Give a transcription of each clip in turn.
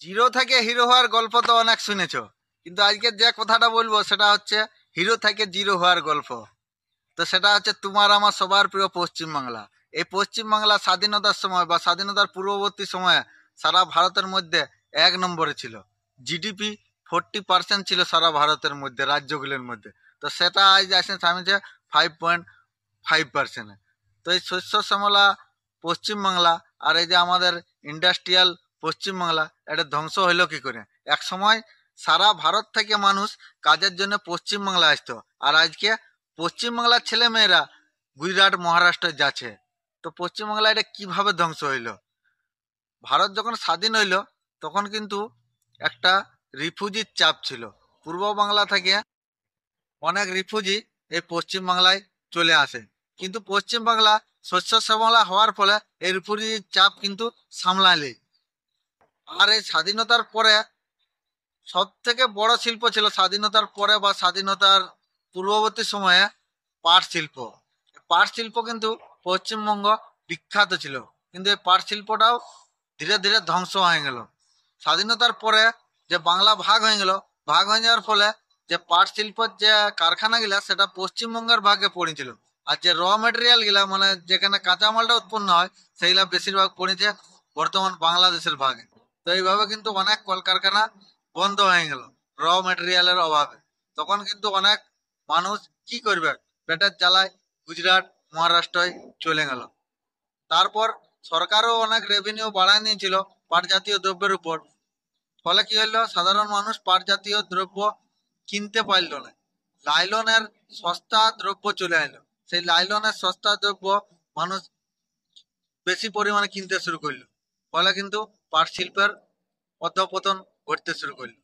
Zero থেকে hero হওয়ার গল্প তো অনেক শুনেছো, কিন্তু আজকে যে কথাটা বলবো সেটা হচ্ছে হিরো থেকে জিরো হওয়ার গল্প। তো সেটা হচ্ছে তোমার আমার সবার প্রিয় পশ্চিমবাংলা। এই পশ্চিমবাংলা স্বাধীনতার সময় বা স্বাধীনতার পূর্ববর্তী সময়ে সারা ভারতের মধ্যে 1 নম্বরে ছিল। জিডিপি 40% ছিল সারা ভারতের মধ্যে, রাজ্যগুলির মধ্যে। তো সেটা আজ আসে থামিছে 5.5%। তো এই শস্য শ্যামলা পশ্চিমবাংলা আর এই যে আমাদের ইন্ডাস্ট্রিয়াল পশ্চিমবাংলা, এটা ধ্বংস হইলো কি করে? এক সময় সারা ভারত থেকে মানুষ কাজের জন্য পশ্চিমবাংলা আসতো, আর আজকে পশ্চিমবাংলার ছেলে মেয়েরা গুজরাট মহারাষ্ট্রে যাচ্ছে। তো পশ্চিমবাংলা এটা কিভাবে ধ্বংস হইলো? ভারত যখন স্বাধীন হইলো তখন কিন্তু একটা রিফিউজির চাপ ছিল। পূর্ব বাংলা থেকে অনেক রিফিউজি এই পশ্চিম বাংলায় চলে আসে, কিন্তু পশ্চিম বাংলা শস্য শ্যামলা হওয়ার ফলে এই রিফিউজির চাপ কিন্তু সামলালে। আর এই স্বাধীনতার পরে সব থেকে বড় শিল্প ছিল স্বাধীনতার পরে বা স্বাধীনতার পূর্ববর্তী সময়ে পাট শিল্প। পাট শিল্প কিন্তু পশ্চিমবঙ্গ বিখ্যাত ছিল, কিন্তু এই পাট শিল্পটাও ধীরে ধীরে ধ্বংস হয়ে গেল। স্বাধীনতার পরে যে বাংলা ভাগ হয়ে গেল, ভাগ হয়ে যাওয়ার ফলে যে পাট শিল্পের যে কারখানা গিলা সেটা পশ্চিমবঙ্গের ভাগে পড়েছিল, আর যে র মেটেরিয়াল গিলা মানে যেখানে কাঁচামালটা উৎপন্ন হয় সেইগুলা বেশিরভাগ পড়েছে বর্তমান বাংলাদেশের ভাগে। তো এইভাবে কিন্তু অনেক কলকারখানা বন্ধ হয়ে গেল র মেটেরিয়ালের অভাবে। তখন কিন্তু অনেক মানুষ কি করবে, পেটের জ্বালায় গুজরাট মহারাষ্ট্রয় চলে গেল। তারপর সরকারও অনেক রেভিনিউ বাড়ায় নিয়েছিল পাট জাতীয় দ্রব্যের উপর। ফলে কি হলো, সাধারণ মানুষ পাট জাতীয় দ্রব্য কিনতে পারলো না। লাইলনের সস্তা দ্রব্য চলে এলো, সেই লাইলনের সস্তা দ্রব্য মানুষ বেশি পরিমাণে কিনতে শুরু করলো। ফলে কিন্তু পাট শিল্পের অধঃপতন ঘটতে শুরু করলো।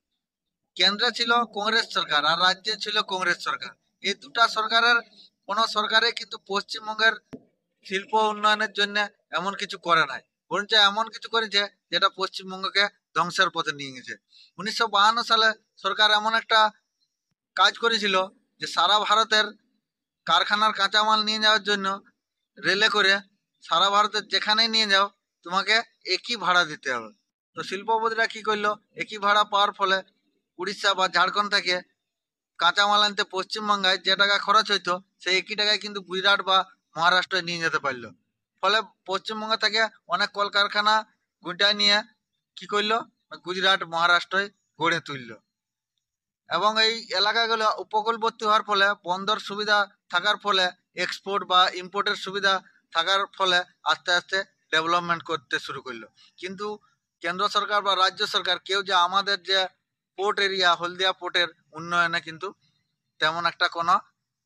কেন্দ্রে ছিল কংগ্রেস সরকার আর রাজ্যে ছিল কংগ্রেস সরকার। এই দুটা সরকারের কোন সরকারে কিন্তু পশ্চিমবঙ্গের শিল্প উন্নয়নের জন্য এমন কিছু করে নাই, বরঞ্চ এমন কিছু করেছে যেটা পশ্চিমবঙ্গকে ধ্বংসের পথে নিয়ে গেছে। 1952 সালে সরকার এমন একটা কাজ করেছিল যে সারা ভারতের কারখানার কাঁচামাল নিয়ে যাওয়ার জন্য রেলে করে সারা ভারতের যেখানেই নিয়ে যাও তোমাকে একই ভাড়া দিতে হবে। তো শিল্পপতিরা কি করলো, একই ভাড়া পাওয়ার ফলে উড়িষ্যা বা ঝাড়খণ্ড থেকে কাঁচামাল আনতে পশ্চিমবঙ্গায় যে টাকা খরচ হইতো সেই একই টাকায় কিন্তু গুজরাট বা মহারাষ্ট্রে নিয়ে যেতে পারলো। ফলে পশ্চিমবঙ্গ থেকে অনেক কলকারখানা গুটায় নিয়ে কি করলো, গুজরাট মহারাষ্ট্রয় গড়ে তুললো। এবং এই এলাকাগুলো উপকূলবর্তী হওয়ার ফলে বন্দর সুবিধা থাকার ফলে এক্সপোর্ট বা ইম্পোর্টের সুবিধা থাকার ফলে আস্তে আস্তে ডেভেলপমেন্ট করতে শুরু করলো। কিন্তু কেন্দ্র সরকার বা রাজ্য সরকার কেউ যে আমাদের যে পোর্ট এরিয়া হলদিয়া পোর্টের উন্নয়নে কিন্তু তেমন একটা কোনো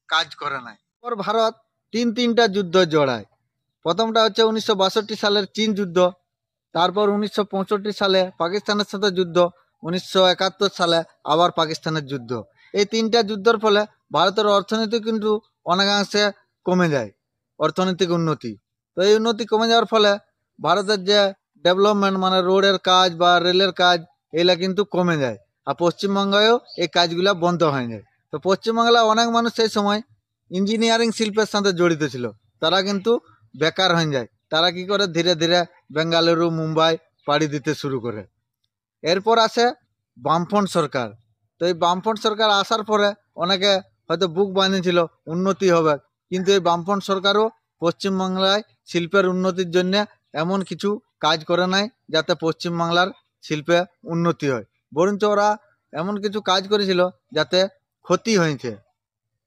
কাজ করে নাই। ওর ভারত তিনটা যুদ্ধ জড়ায়। প্রথমটা হচ্ছে 1962 সালের চীন যুদ্ধ, তারপর 1965 সালে পাকিস্তানের সাথে যুদ্ধ, 1971 সালে আবার পাকিস্তানের যুদ্ধ। এই তিনটা যুদ্ধের ফলে ভারতের অর্থনীতি কিন্তু অনেকাংশে কমে যায়, অর্থনৈতিক উন্নতি। তো এই উন্নতি কমে যাওয়ার ফলে ভারতের যে ডেভেলপমেন্ট মানে রোডের কাজ বা রেলের কাজ এগুলা কিন্তু কমে যায়, আর পশ্চিমবঙ্গেও এই কাজগুলা বন্ধ হয়ে যায়। তো পশ্চিমবাংলায় অনেক মানুষ সেই সময় ইঞ্জিনিয়ারিং শিল্পের সাথে জড়িত ছিল, তারা কিন্তু বেকার হয়ে যায়। তারা কি করে ধীরে ধীরে বেঙ্গালুরু মুম্বাই পাড়ি দিতে শুরু করে। এরপর আসে বামফ্রন্ট সরকার। তো এই বামফ্রন্ট সরকার আসার পরে অনেকে হয়তো বুক বানিয়েছিল উন্নতি হবে, কিন্তু এই বামফ্রন্ট সরকারও পশ্চিমবাংলায় শিল্পের উন্নতির জন্য এমন কিছু কাজ করে নাই যাতে পশ্চিমবাংলার শিল্পে উন্নতি হয়, বরঞ্চ ওরা এমন কিছু কাজ করেছিল যাতে ক্ষতি হয়েছে।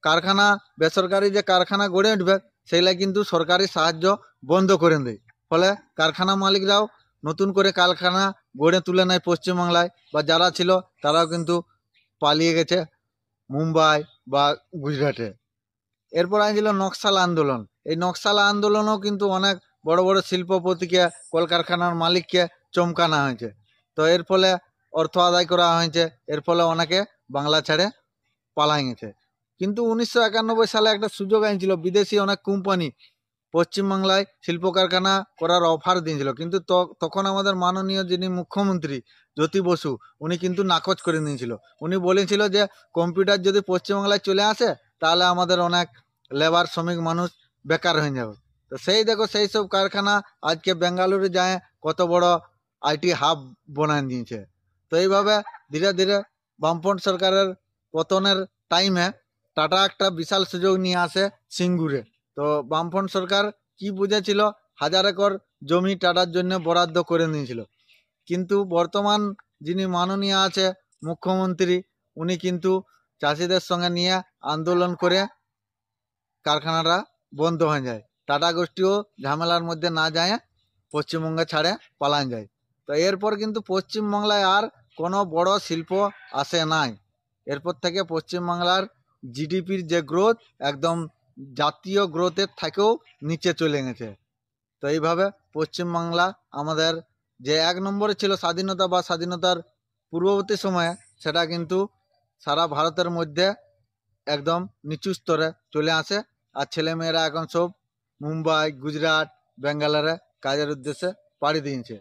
কারখানা বেসরকারি যে কারখানা গড়ে উঠবে সেগুলা কিন্তু সরকারি সাহায্য বন্ধ করে দেয়। ফলে কারখানা মালিকরাও নতুন করে কারখানা গড়ে তুলে নেয় পশ্চিমবাংলায়, বা যারা ছিল তারাও কিন্তু পালিয়ে গেছে মুম্বাই বা গুজরাটে। এরপর আসছিল নকশাল আন্দোলন। এই নকশাল আন্দোলনও কিন্তু অনেক বড় বড় শিল্পপতিকে কলকারখানার মালিককে চমকানো হয়েছে। তো এর ফলে অর্থ আদায় করা হয়েছে, এর ফলে অনেকে বাংলা ছেড়ে পালাই গেছে। কিন্তু 1991 সালে একটা সুযোগ আনছিল, বিদেশি অনেক কোম্পানি পশ্চিমবাংলায় শিল্প কারখানা করার অফার দিয়েছিল, কিন্তু তখন আমাদের মাননীয় যিনি মুখ্যমন্ত্রী জ্যোতি বসু উনি কিন্তু নাকচ করে নিয়েছিল। উনি বলেছিল যে কম্পিউটার যদি পশ্চিমবাংলায় চলে আসে তাহলে আমাদের অনেক লেবার শ্রমিক মানুষ বেকার হয়ে যাবে। তো সেই দেখো সেই সব কারখানা আজকে বেঙ্গালুরু যায় কত বড় আইটি হাব বানিয়ে দিয়েছে। তো এইভাবে ধীরে ধীরে বামফ্রন্ট সরকারের পতনের টাইমে টাটা একটা বিশাল সুযোগ নিয়ে আসে সিঙ্গুরে। তো বামফ্রন্ট সরকার কি বুঝেছিল, 1000 একর জমি টাটার জন্য বরাদ্দ করে নিয়েছিল। কিন্তু বর্তমান যিনি মাননীয় আছে মুখ্যমন্ত্রী, উনি কিন্তু চাষিদের সঙ্গে নিয়ে আন্দোলন করে কারখানাটা বন্ধ হয়ে যায়। টাটা গোষ্ঠীও ঝামেলার মধ্যে না যায়, পশ্চিমবঙ্গে ছাড়ে পালান যায়। তো এরপর কিন্তু পশ্চিমবাংলায় আর কোনো বড় শিল্প আসে নাই। এরপর থেকে পশ্চিমবাংলার জিডিপির যে গ্রোথ একদম জাতীয় গ্রোথের থেকেও নিচে চলে গেছে। তো এইভাবে পশ্চিমবাংলা আমাদের যে 1 নম্বরে ছিল স্বাধীনতা বা স্বাধীনতার পূর্ববর্তী সময়ে, সেটা কিন্তু সারা ভারতের মধ্যে একদম নিচু স্তরে চলে আসে। আর ছেলেমেয়েরা এখন সব মুম্বাই, গুজরাট, বেঙ্গালোরে কাজের উদ্দেশ্যে পাড়ি দিয়েছে।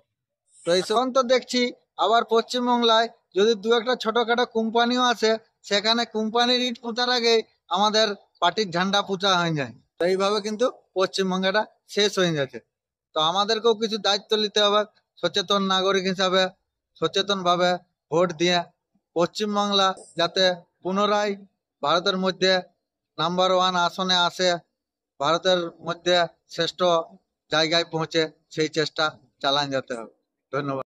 তো এই এখন তো দেখছি আবার পশ্চিমবাংলায় যদি দু একটা ছোটখাটো কোম্পানিও আছে, সেখানে কোম্পানির ইট পোঁতার আগে আমাদের পার্টির ঝান্ডা পোঁতা হয়ে যায়। তো এইভাবে কিন্তু পশ্চিমবঙ্গটা শেষ হয়ে যাচ্ছে। তো আমাদেরকেও কিছু দায়িত্ব নিতে হবে, সচেতন নাগরিক হিসাবে সচেতনভাবে ভোট দিয়ে পশ্চিমবাংলা যাতে পুনরায় ভারতের মধ্যে নাম্বার 1 আসনে আসে, ভারতের মধ্যে শ্রেষ্ঠ জায়গায় পৌঁছে, সেই চেষ্টা চালান যেতে হবে। ধন্যবাদ।